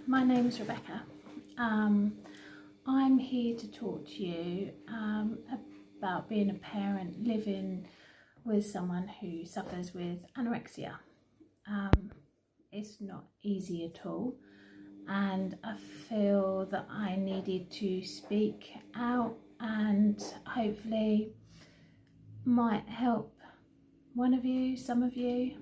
my name's Rebecca. I'm here to talk to you about being a parent living with someone who suffers with anorexia. It's not easy at all, and I feel that I needed to speak out and hopefully might help one of you, some of you,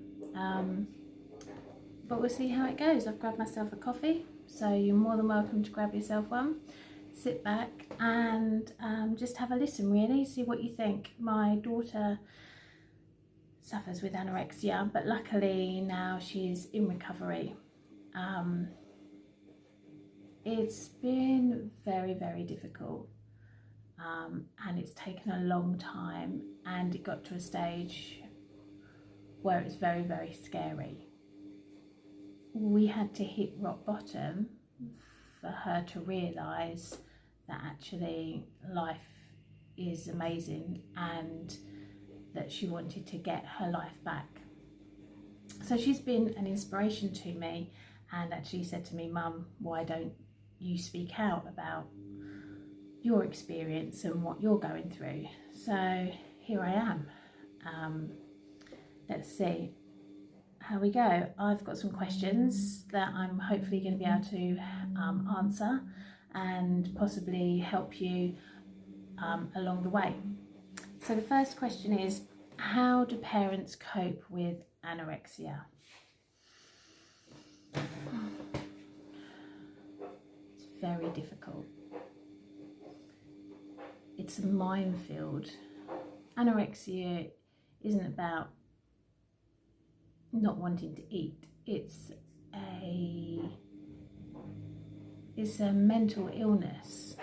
but we'll see how it goes. I've grabbed myself a coffee, so you're more than welcome to grab yourself one. Sit back and just have a listen, really, see what you think. My daughter suffers with anorexia, but luckily now she's in recovery. It's been very, very difficult, and it's taken a long time, and it got to a stage where it's very, very scary. We had to hit rock bottom for her to realise that actually life is amazing and that she wanted to get her life back. So she's been an inspiration to me and actually said to me, "Mum, why don't you speak out about your experience and what you're going through?" So here I am. Let's see how we go. I've got some questions that I'm hopefully going to be able to answer and possibly help you along the way. So the first question is, how do parents cope with anorexia? It's very difficult. It's a minefield. Anorexia isn't about not wanting to eat. It's a mental illness,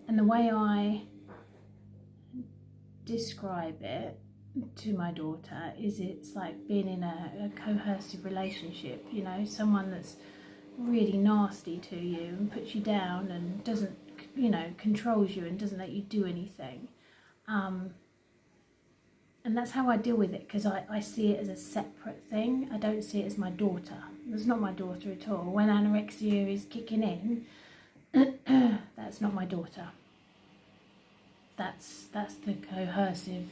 and the way I describe it to my daughter is it's like being in a coercive relationship, you know, someone that's really nasty to you and puts you down and doesn't, you know, controls you and doesn't let you do anything. And that's how I deal with it, because I see it as a separate thing. I don't see it as my daughter. It's not my daughter at all. When anorexia is kicking in, that's not my daughter. That's the coercive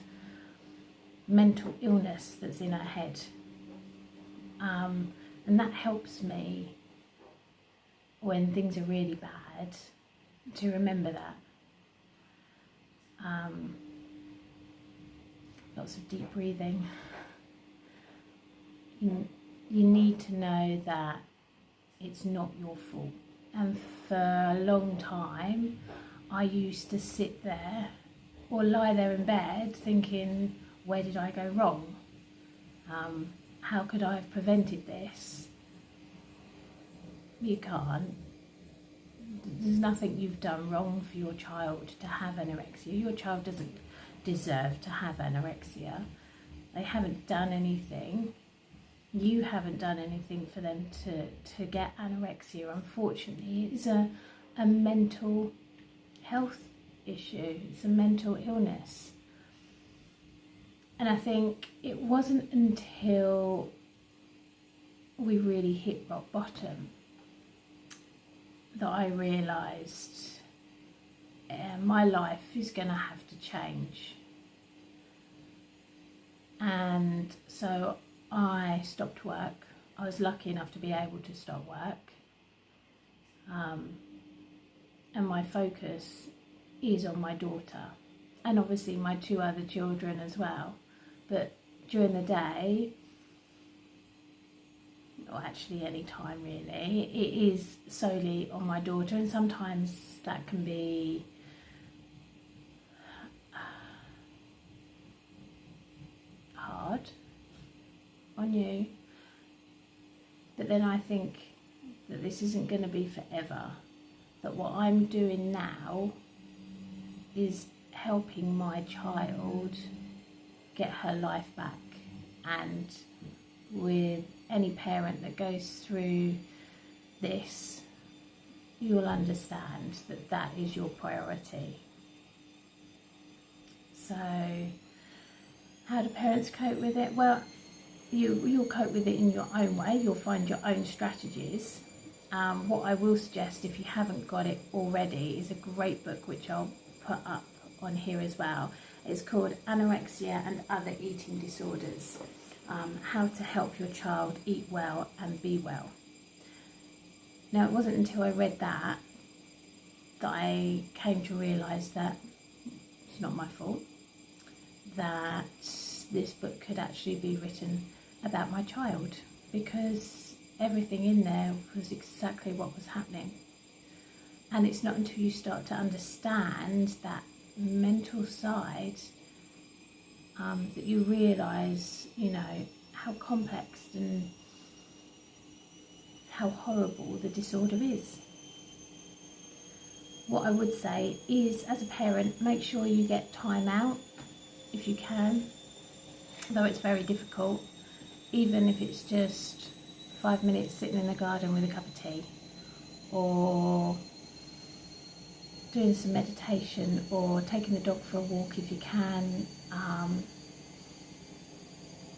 mental illness that's in her head. And that helps me when things are really bad to remember that. Lots of deep breathing. You need to know that it's not your fault. And for a long time, I used to sit there or lie there in bed thinking, where did I go wrong? How could I have prevented this? You can't. There's nothing you've done wrong for your child to have anorexia. Your child doesn't deserve to have anorexia. They haven't done anything. You haven't done anything for them to get anorexia. Unfortunately, it's a mental health issue. It's a mental illness. And I think it wasn't until we really hit rock bottom that I realised my life is going to have to change. And so I stopped work. I was lucky enough to be able to stop work. And my focus is on my daughter and obviously my two other children as well. But during the day, or actually any time really, it is solely on my daughter, and sometimes that can be hard on you. But then I think that this isn't going to be forever, that what I'm doing now is helping my child get her life back. And with any parent that goes through this, you'll understand that that is your priority. So how do parents cope with it? Well, you'll cope with it in your own way. You'll find your own strategies. What I will suggest, if you haven't got it already, is a great book which I'll put up on here as well. It's called Anorexia and Other Eating Disorders, How to Help Your Child Eat Well and Be Well. Now, it wasn't until I read that I came to realise that it's not my fault, that this book could actually be written about my child, because everything in there was exactly what was happening. And it's not until you start to understand that mental side that you realise, you know, how complex and how horrible the disorder is. What I would say is, as a parent, make sure you get time out if you can, though it's very difficult, even if it's just 5 minutes sitting in the garden with a cup of tea, or doing some meditation, or taking the dog for a walk if you can.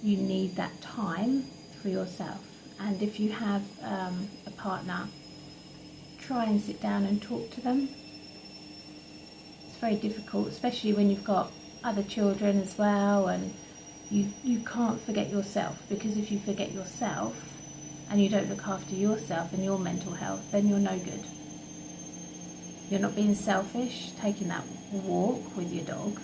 You need that time for yourself. And if you have a partner, try and sit down and talk to them. It's very difficult, especially when you've got other children as well, and you can't forget yourself, because if you forget yourself and you don't look after yourself and your mental health, then you're no good. You're not being selfish taking that walk with your dog,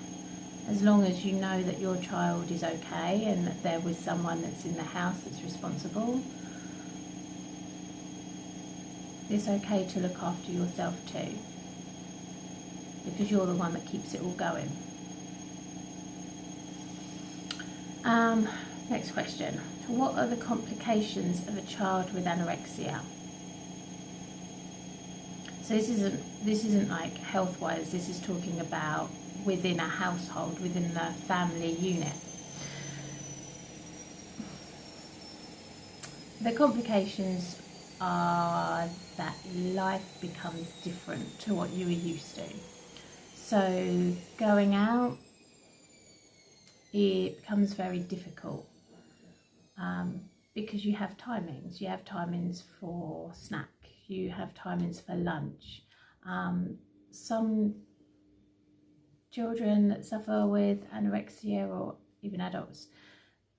as long as you know that your child is okay and that they're with someone that's in the house that's responsible. It's okay to look after yourself too, because you're the one that keeps it all going. Next question. What are the complications of a child with anorexia? So this isn't like health-wise, this is talking about within a household, within the family unit. The complications are that life becomes different to what you were used to. So going out, it becomes very difficult, because you have timings. You have timings for snack, you have timings for lunch. Some children that suffer with anorexia, or even adults,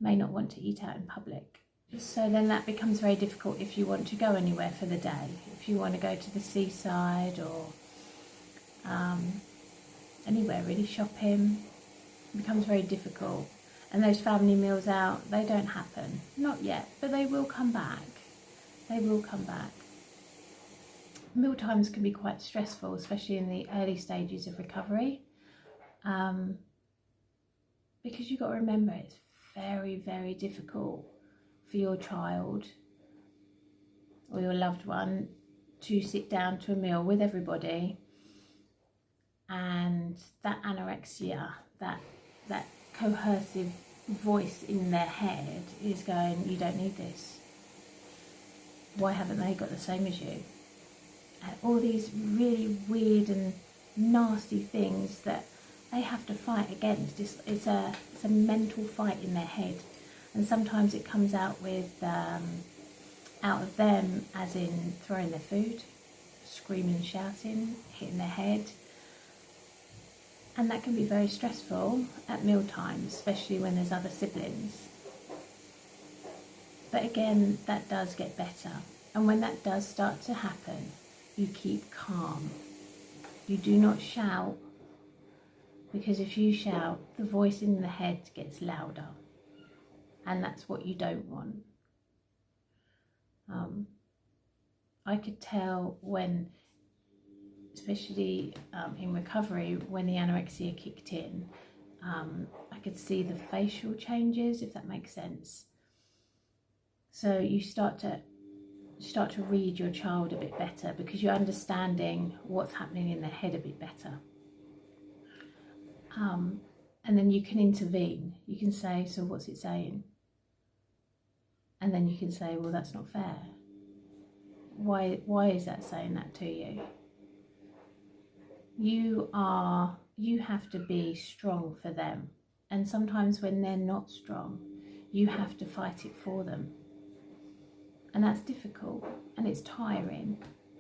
may not want to eat out in public. So then that becomes very difficult if you want to go anywhere for the day. If you want to go to the seaside, or anywhere really, shopping, it becomes very difficult. And those family meals out, they don't happen. Not yet, but they will come back. They will come back. Meal times can be quite stressful, especially in the early stages of recovery. Because you've got to remember, it's very, very difficult for your child or your loved one to sit down to a meal with everybody, and that anorexia, that coercive voice in their head is going, you don't need this. Why haven't they got the same as you? And all these really weird and nasty things that they have to fight against. It's a mental fight in their head, and sometimes it comes out with out of them, as in throwing their food, screaming, shouting, hitting their head. And that can be very stressful at meal times, especially when there's other siblings. But again, that does get better. And when that does start to happen, you keep calm. You do not shout, because if you shout, the voice in the head gets louder. And that's what you don't want. I could tell when, especially in recovery, when the anorexia kicked in, I could see the facial changes, if that makes sense. So you start to read your child a bit better, because you're understanding what's happening in their head a bit better. And then you can intervene. You can say, so what's it saying? And then you can say, well, that's not fair. Why is that saying that to you? You have to be strong for them. And sometimes when they're not strong, you have to fight it for them. And that's difficult. And it's tiring,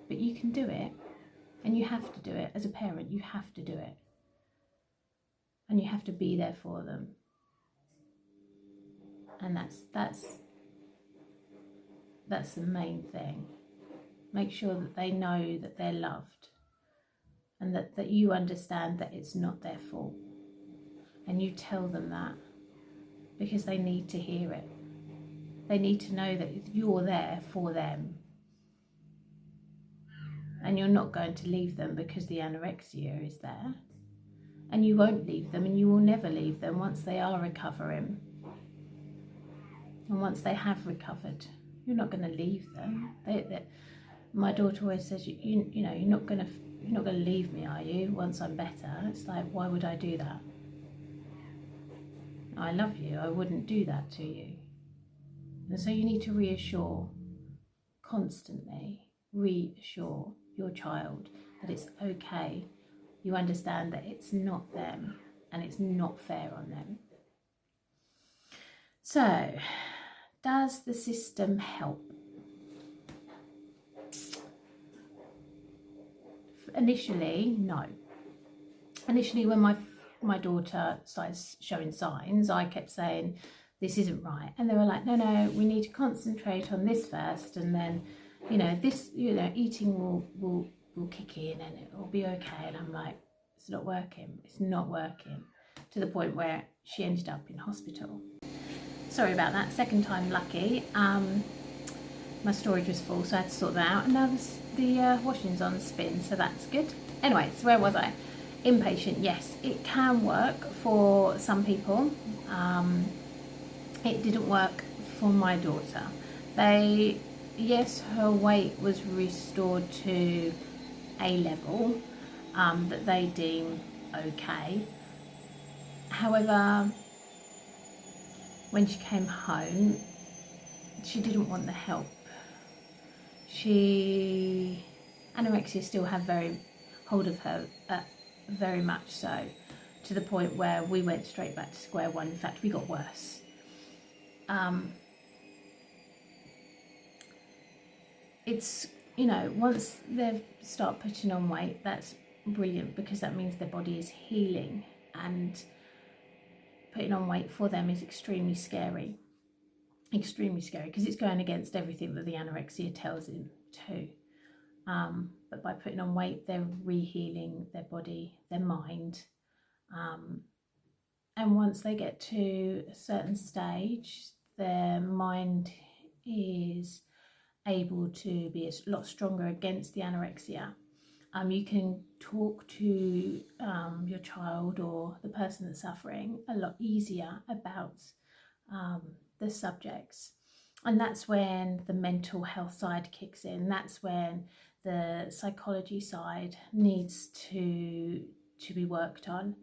but you can do it, and you have to do it. As a parent, you have to do it, and you have to be there for them. And that's the main thing. Make sure that they know that they're loved, and that you understand that it's not their fault, and you tell them that, because they need to hear it. They need to know that you're there for them, and you're not going to leave them because the anorexia is there, and you won't leave them, and you will never leave them once they are recovering, and once they have recovered. You're not going to leave them. My daughter always says, you know, you're not going to leave me, are you, once I'm better? It's like, why would I do that? I love you. I wouldn't do that to you. And so you need to reassure, constantly reassure your child that it's okay. You understand that it's not them, and it's not fair on them. So, does the system help? Initially, no. Initially, when my daughter started showing signs, I kept saying, this isn't right. And they were like, no, we need to concentrate on this first, and then, this, eating will kick in and it will be okay. And I'm like, it's not working. It's not working. To the point where she ended up in hospital. Sorry about that. Second time lucky. My storage was full, so I had to sort that out. And now the washing's on spin, so that's good. Anyway, so where was I? Inpatient, yes, it can work for some people. It didn't work for my daughter. Yes, her weight was restored to a level that they deem okay. However, when she came home, she didn't want the help. Anorexia still had very hold of her, very much so, to the point where we went straight back to square one. In fact, we got worse. It's, once they start putting on weight, that's brilliant, because that means their body is healing, and putting on weight for them is extremely scary, because it's going against everything that the anorexia tells him to. But by putting on weight, they're re-healing their body, their mind, and once they get to a certain stage, their mind is able to be a lot stronger against the anorexia. You can talk to your child or the person that's suffering a lot easier about the subjects, and that's when the mental health side kicks in. That's when the psychology side needs to be worked on,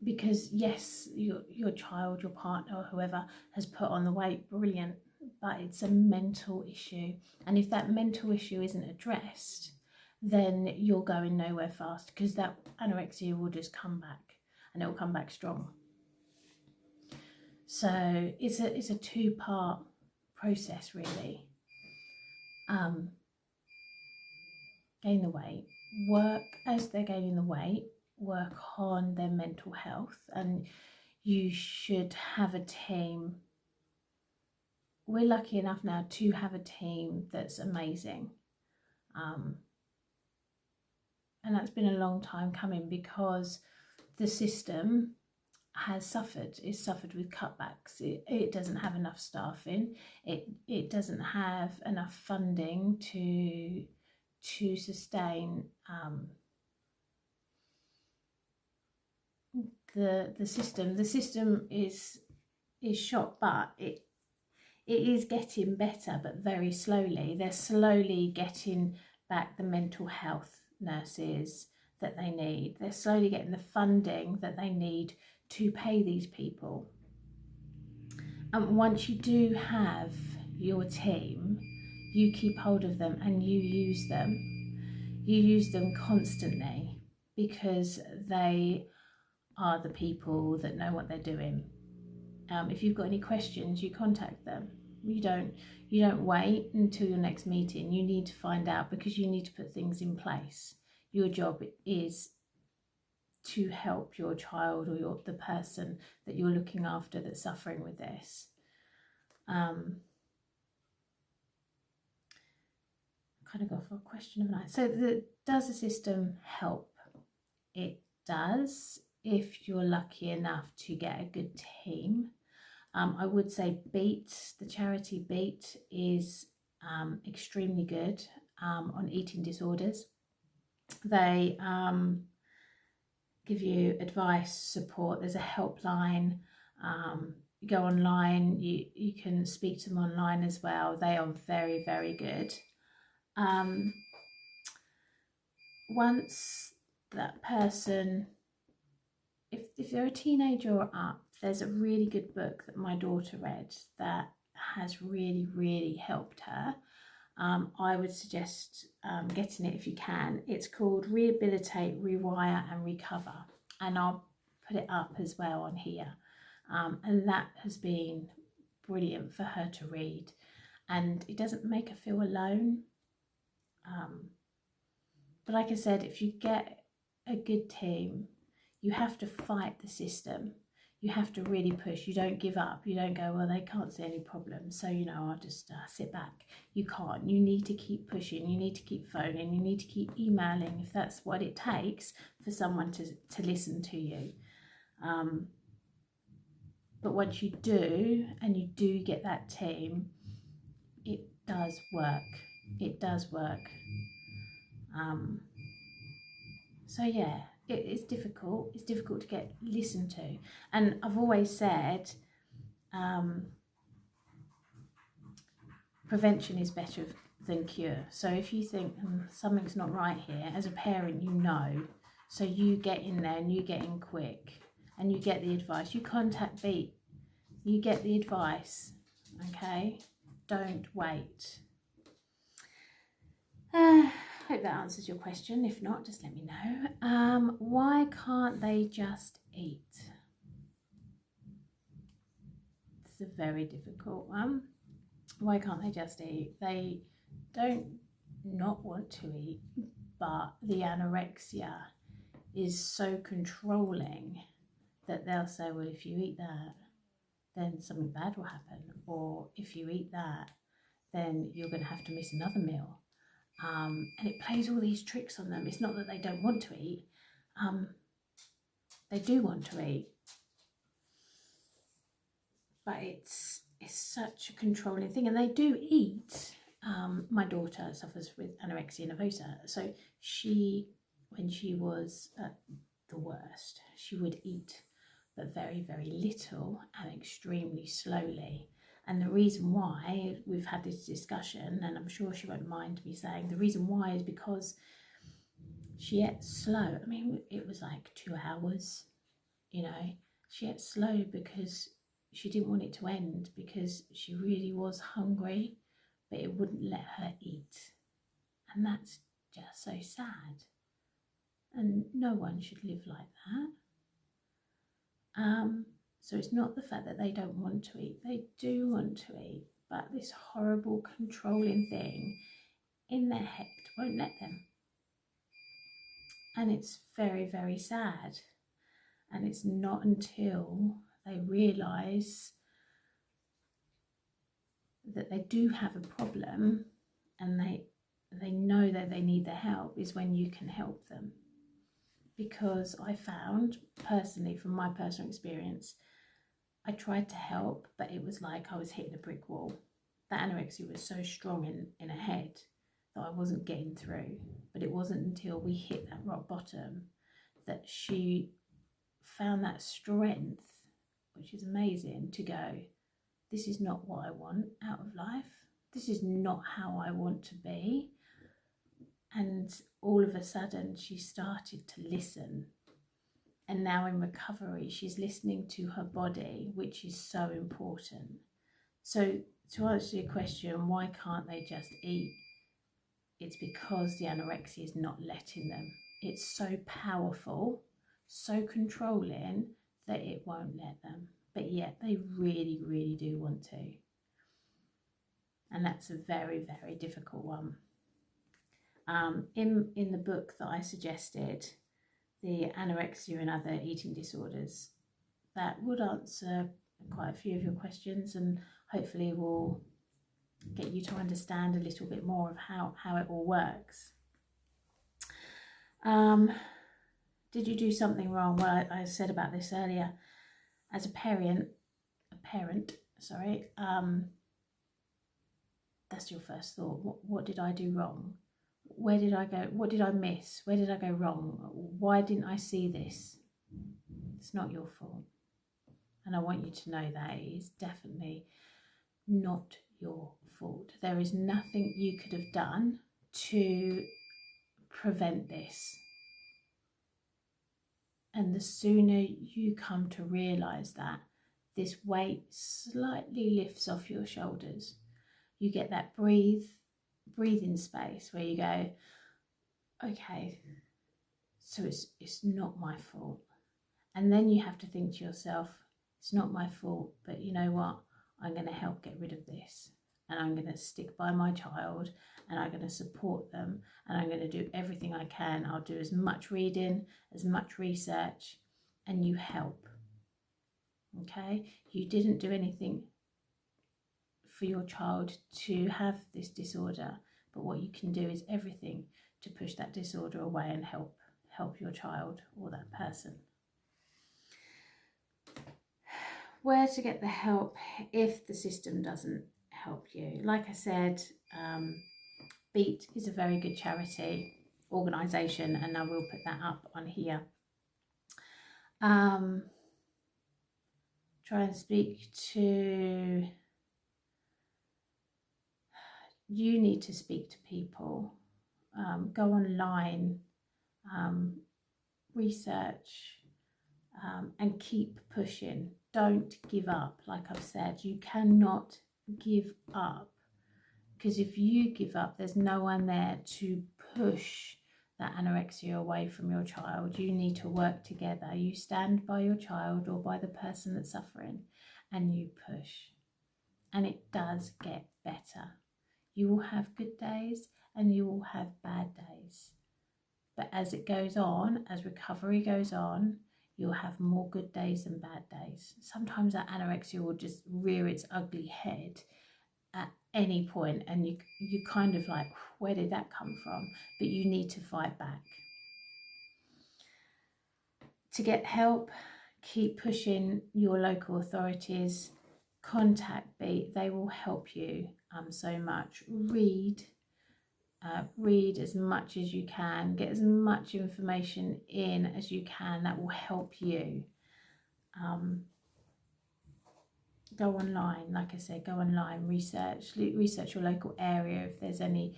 because yes, your child, your partner, or whoever has put on the weight, brilliant, but it's a mental issue, and if that mental issue isn't addressed, then you're going nowhere fast, because that anorexia will just come back, and it will come back strong. So it's a two-part process, really. Gain the weight, work as they're gaining the weight, work on their mental health, and you should have a team. We're lucky enough now to have a team that's amazing. And that's been a long time coming, because the system has suffered. It's suffered with cutbacks. It doesn't have enough staffing. It doesn't have enough funding to sustain the system. The system is shot, but it is getting better, but very slowly. They're slowly getting back the mental health nurses that they need. They're slowly getting the funding that they need to pay these people. And once you do have your team, you keep hold of them and you use them. You use them constantly, because they are the people that know what they're doing. If you've got any questions, you contact them. You don't wait until your next meeting. You need to find out, because you need to put things in place. Your job is to help your child, or the person that you're looking after that's suffering with this. Kind of go for a question of night. So does the system help? It does, if you're lucky enough to get a good team. I would say Beat, the charity Beat, is extremely good on eating disorders. They give you advice, support. There's a helpline. You go online, you can speak to them online as well. They are very, very good. Once that person, if they're a teenager or up, there's a really good book that my daughter read that has really, really helped her. I would suggest getting it if you can. It's called Rehabilitate, Rewire and Recover, and I'll put it up as well on here. And that has been brilliant for her to read, and it doesn't make her feel alone. But like I said, if you get a good team, you have to fight the system. You have to really push. You don't give up. You don't go, well, they can't see any problems, so, I'll just sit back. You can't. You need to keep pushing. You need to keep phoning. You need to keep emailing, if that's what it takes for someone to listen to you. But once you do, and you do get that team, it does work. It does work. So yeah, it's difficult. It's difficult to get listened to. And I've always said, prevention is better than cure. So if you think something's not right here, as a parent, so you get in there and you get in quick and you get the advice. You contact Beat. You get the advice. Okay? Don't wait. Hope that answers your question. If not, just let me know. Why can't they just eat? It's a very difficult one. Why can't they just eat? They don't not want to eat, but the anorexia is so controlling that they'll say, well, if you eat that, then something bad will happen. Or if you eat that, then you're going to have to miss another meal. And it plays all these tricks on them. It's not that they don't want to eat. They do want to eat. But it's such a controlling thing. And they do eat. My daughter suffers with anorexia nervosa. So when she was at the worst, she would eat, but very, very little and extremely slowly. And the reason why, we've had this discussion, and I'm sure she won't mind me saying, the reason why is because she ate slow. I mean, it was like 2 hours, She ate slow because she didn't want it to end, because she really was hungry, but it wouldn't let her eat. And that's just so sad. And no one should live like that. So it's not the fact that they don't want to eat. They do want to eat, but this horrible controlling thing in their head won't let them. And it's very, very sad. And it's not until they realise that they do have a problem and they know that they need the help is when you can help them. Because I found, personally, from my personal experience, I tried to help, but it was like I was hitting a brick wall. That anorexia was so strong in her head that I wasn't getting through. But it wasn't until we hit that rock bottom that she found that strength, which is amazing, to go, this is not what I want out of life. This is not how I want to be. And all of a sudden she started to listen. And now in recovery, she's listening to her body, which is so important. So to answer your question, why can't they just eat? It's because the anorexia is not letting them. It's so powerful, so controlling, that it won't let them. But yet they really, really do want to. and that's a very, very difficult one. In the book that I suggested, the anorexia and other eating disorders, that would answer quite a few of your questions, and hopefully will get you to understand a little bit more of how it all works. Did you do something wrong? Well, I said about this earlier. As a parent, sorry, that's your first thought. What did I do wrong? Where did I go? What did I miss? Where did I go wrong? Why didn't I see this? It's not your fault. And I want you to know that it is definitely not your fault. There is nothing you could have done to prevent this. And the sooner you come to realise that, this weight slightly lifts off your shoulders. You get that breathing space where you go, okay, so it's not my fault. And then you have to think to yourself, it's not my fault, but you know what? I'm going to help get rid of this. And I'm going to stick by my child, and I'm going to support them, and I'm going to do everything I can. I'll do as much reading, as much research, and you help. Okay? You didn't do anything for your child to have this disorder, but what you can do is everything to push that disorder away and help your child or that person. Where to get the help if the system doesn't help you? Like I said, Beat is a very good charity organisation, and I will put that up on here. Try and speak to, you need to speak to people. Go online, research, and keep pushing. Don't give up. Like I've said, you cannot give up, because if you give up, there's no one there to push that anorexia away from your child. You need to work together. You stand by your child or by the person that's suffering, and you push, and it does get better. You will have good days and you will have bad days, but as it goes on, as recovery goes on, you'll have more good days than bad days. Sometimes that anorexia will just rear its ugly head at any point, and you kind of like, where did that come from? But you need to fight back. To get help, keep pushing your local authorities. Contact Beat, they will help you so much. Read as much as you can, get as much information in as you can. That will help you. Go online, like I said, go online, research your local area, if there's any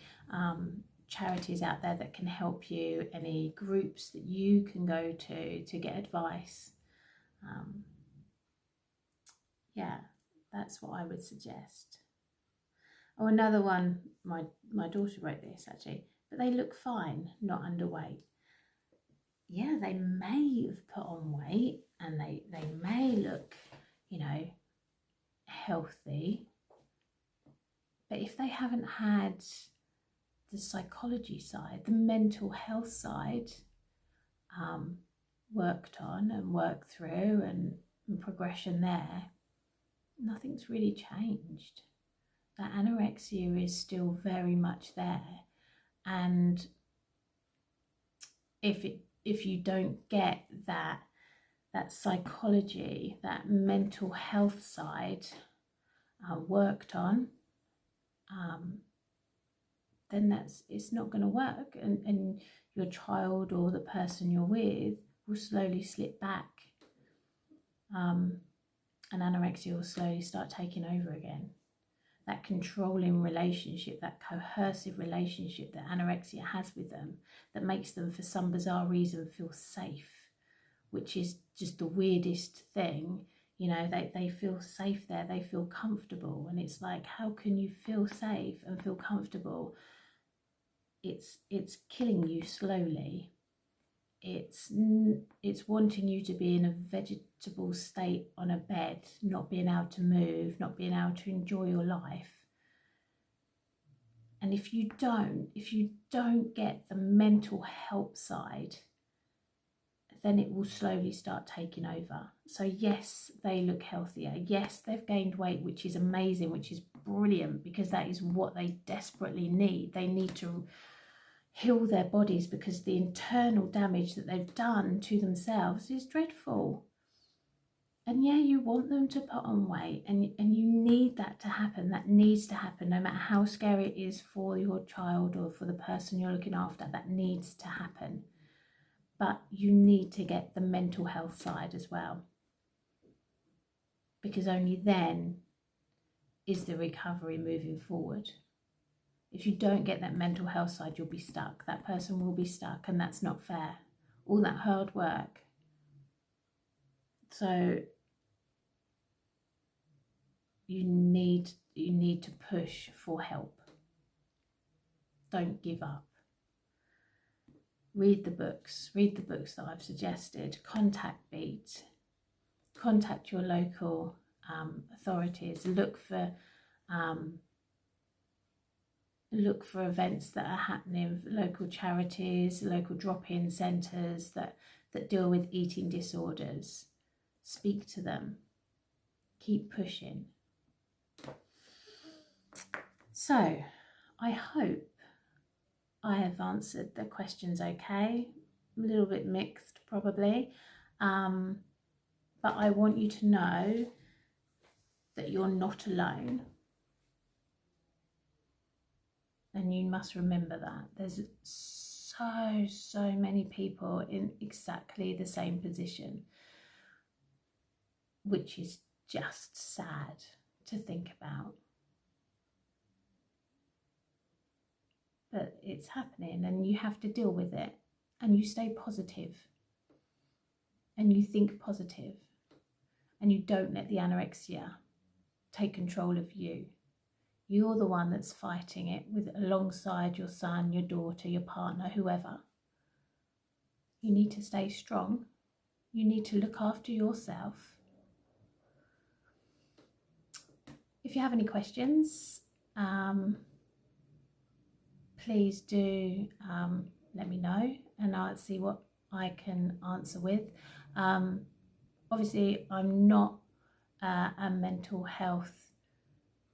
charities out there that can help you, any groups that you can go to get advice. Yeah, that's what I would suggest. Oh, another one, my daughter wrote this actually, but they look fine, not underweight. Yeah, they may have put on weight and they may look, you know, healthy, but if they haven't had the psychology side, the mental health side worked on and worked through and progression there, nothing's really changed. That anorexia is still very much there, and if you don't get that psychology, that mental health side worked on, then it's not going to work, and your child or the person you're with will slowly slip back, and anorexia will slowly start taking over again. That controlling relationship, that coercive relationship that anorexia has with them, that makes them for some bizarre reason feel safe, which is just the weirdest thing. You know, they feel safe there, they feel comfortable, and it's like, how can you feel safe and feel comfortable? It's killing you slowly. It's wanting you to be in a vegetable state on a bed, not being able to move, not being able to enjoy your life. And if you don't get the mental help side, then it will slowly start taking over. So yes, they look healthier. Yes, they've gained weight, which is amazing, which is brilliant, because that is what they desperately need. They need to heal their bodies because the internal damage that they've done to themselves is dreadful. And yeah, you want them to put on weight, and you need that to happen. That needs to happen, no matter how scary it is for your child or for the person you're looking after. That needs to happen. But you need to get the mental health side as well, because only then is the recovery moving forward. If you don't get that mental health side, you'll be stuck. That person will be stuck, and that's not fair. All that hard work. So you need to push for help. Don't give up. Read the books that I've suggested. Contact Beat. Contact your local authorities. Look for events that are happening, local charities, local drop-in centres that deal with eating disorders. Speak to them. Keep pushing. So, I hope I have answered the questions okay. A little bit mixed probably, but I want you to know that you're not alone. And you must remember that. There's so many people in exactly the same position, which is just sad to think about. But it's happening, and you have to deal with it, and you stay positive, and you think positive, and you don't let the anorexia take control of you. You're the one that's fighting it alongside your son, your daughter, your partner, whoever. You need to stay strong. You need to look after yourself. If you have any questions, please do let me know, and I'll see what I can answer with. Obviously, I'm not a mental health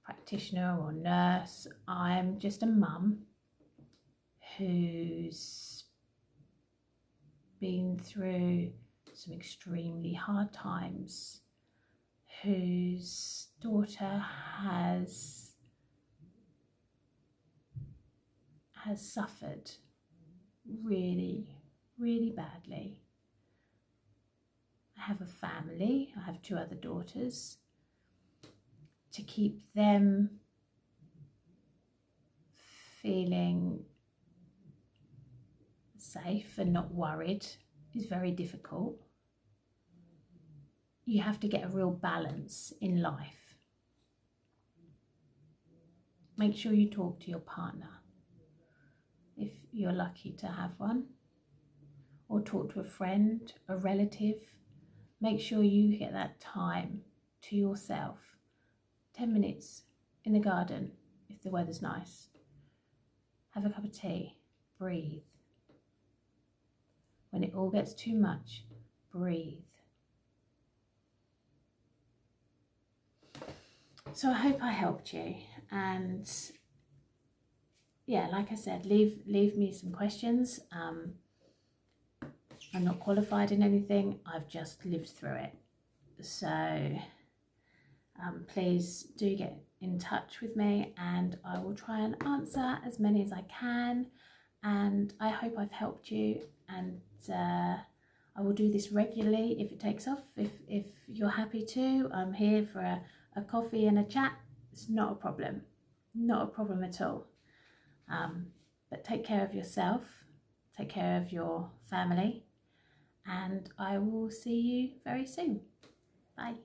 practitioner or nurse. I'm just a mum who's been through some extremely hard times, whose daughter has suffered really, really badly. I have a family. I have 2 other daughters. To keep them feeling safe and not worried is very difficult. You have to get a real balance in life. Make sure you talk to your partner if you're lucky to have one, or talk to a friend, a relative. Make sure you get that time to yourself. 10 minutes in the garden if the weather's nice. Have a cup of tea. Breathe. When it all gets too much, breathe. So I hope I helped you, and yeah, like I said, leave me some questions. I'm not qualified in anything. I've just lived through it. So please do get in touch with me, and I will try and answer as many as I can. And I hope I've helped you, and I will do this regularly if it takes off. If you're happy to, I'm here for a coffee and a chat. It's not a problem. Not a problem at all. But take care of yourself, take care of your family, and I will see you very soon. Bye.